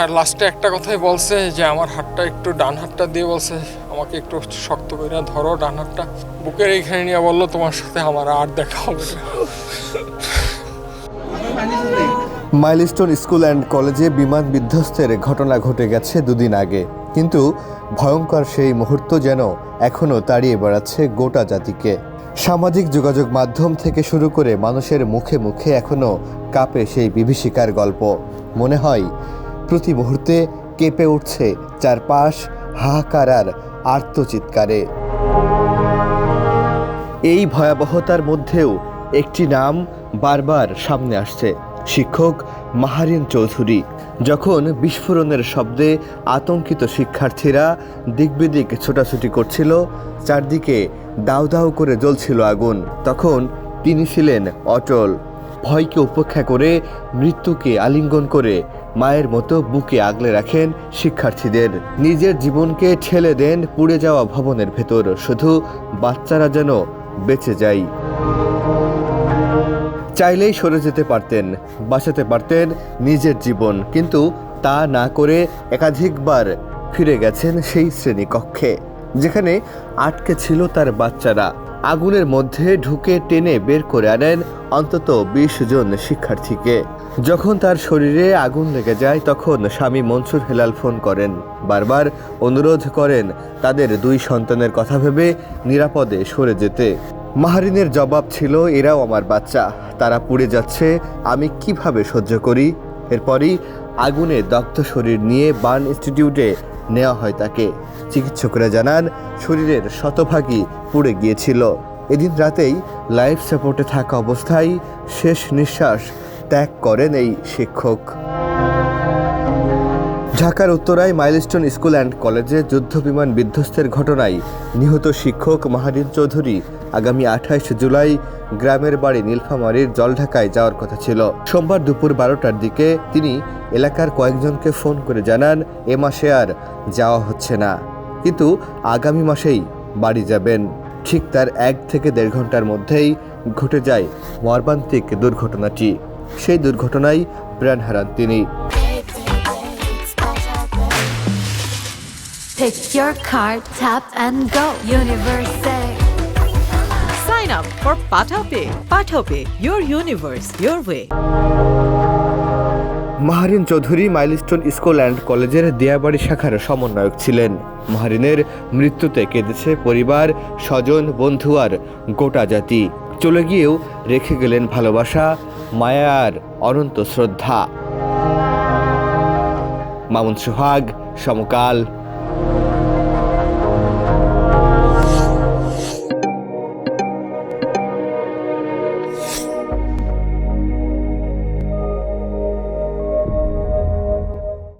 আর লাস্টে একটা কথাই বলছে যে আমার হাতটা একটু ডান হাতটা দিয়ে বলছে আমাকে একটু শক্ত করে ধরো ডান হাতটা বুকের এইখানে নিয়ে বললো তোমার সাথে আমার আর দেখা হবে না। মাইলস্টোন স্কুল অ্যান্ড কলেজে বিমান বিধ্বস্তের ঘটনা ঘটে গেছে দুদিন আগে, কিন্তু ভয়ঙ্কর সেই মুহূর্ত যেন এখনও তাড়িয়ে বেড়াচ্ছে গোটা জাতিকে। সামাজিক যোগাযোগ মাধ্যম থেকে শুরু করে মানুষের মুখে মুখে এখনও কাঁপে সেই বিভীষিকার গল্প। মনে হয় প্রতি মুহূর্তে কেঁপে উঠছে চারপাশ হাহাকার আর আর্তচিৎকারে। এই ভয়াবহতার মধ্যেও একটি নাম বারবার সামনে আসছে, শিক্ষক মাহারিন চৌধুরী। যখন বিস্ফোরণের শব্দে আতঙ্কিত শিক্ষার্থীরা দিকবিদিক ছোটাছুটি করছিল, চারদিকে দাউ দাউ করে জ্বলছিল আগুন, তখন তিনি ছিলেন অটল। ভয়কে উপেক্ষা করে, মৃত্যুকে আলিঙ্গন করে মায়ের মতো বুকে আগলে রাখেন শিক্ষার্থীদের। নিজের জীবনকে ঠেলে দেন পুড়ে যাওয়া ভবনের ভেতর, শুধু বাচ্চারা যেন বেঁচে যায়। চাইলেই সরে যেতে পারতেন, বাঁচাতে পারতেন নিজের জীবন, কিন্তু তা না করে একাধিকবার ফিরে গেছেন সেই শ্রেণীকক্ষে যেখানে আটকে ছিল তার বাচ্চারা। আগুনের মধ্যে ঢুকে টেনে বের করে আনেন অন্তত 20 জন শিক্ষার্থীকে। যখন তার শরীরে আগুন লেগে যায়, তখন স্বামী মনসুর হেলাল ফোন করেন, বারবার অনুরোধ করেন তাদের 2 সন্তানের কথা ভেবে নিরাপদে সরে যেতে। মাহারিনের জবাব ছিল, এরাও আমার বাচ্চা, তারা পুড়ে যাচ্ছে, আমি কিভাবে সহ্য করি। এরপরই আগুনে দগ্ধ শরীর নিয়ে বার্ন ইনস্টিটিউটে নেওয়া হয় তাকে। চিকিৎসকরা জানান শরীরের শতভাগই পুড়ে গিয়েছিল। এদিন রাতেই লাইফ সাপোর্টে থাকা অবস্থায় শেষ নিঃশ্বাস ত্যাগ করেন এই শিক্ষক। ঢাকার উত্তরায় মাইলস্টোন স্কুল অ্যান্ড কলেজে যুদ্ধবিমান বিধ্বস্তের ঘটনায় নিহত শিক্ষক মাহারিন চৌধুরী আগামী 28 জুলাই গ্রামের বাড়ি নীলফামারীর জলঢাকায় যাওয়ার কথা ছিল। সোমবার দুপুর 12টার দিকে তিনি এলাকার কয়েকজনকে ফোন করে জানান এ মাসে আর যাওয়া হচ্ছে না, কিন্তু আগামী মাসেই বাড়ি যাবেন। ঠিক তার 1 থেকে 1.5 ঘন্টার মধ্যেই ঘটে যায় মর্মান্তিক দুর্ঘটনাটি। সেই দুর্ঘটনায় প্রাণ হারান তিনি। Pick your card, tap and go. Universe. Sign up for PathaPay. PathaPay, your universe, your way. Maharin Chowdhury milestone school and কলেজের দিয়াবাড়ি শাখার সমন্বয়ক ছিলেন। মাহারিনের মৃত্যুতে কেঁদেছে পরিবার, স্বজন, বন্ধু আর গোটা জাতি। চলে গিয়েও রেখে গেলেন ভালোবাসা, মায়া আর অনন্ত শ্রদ্ধা। মামুন সোহাগ, সমকাল।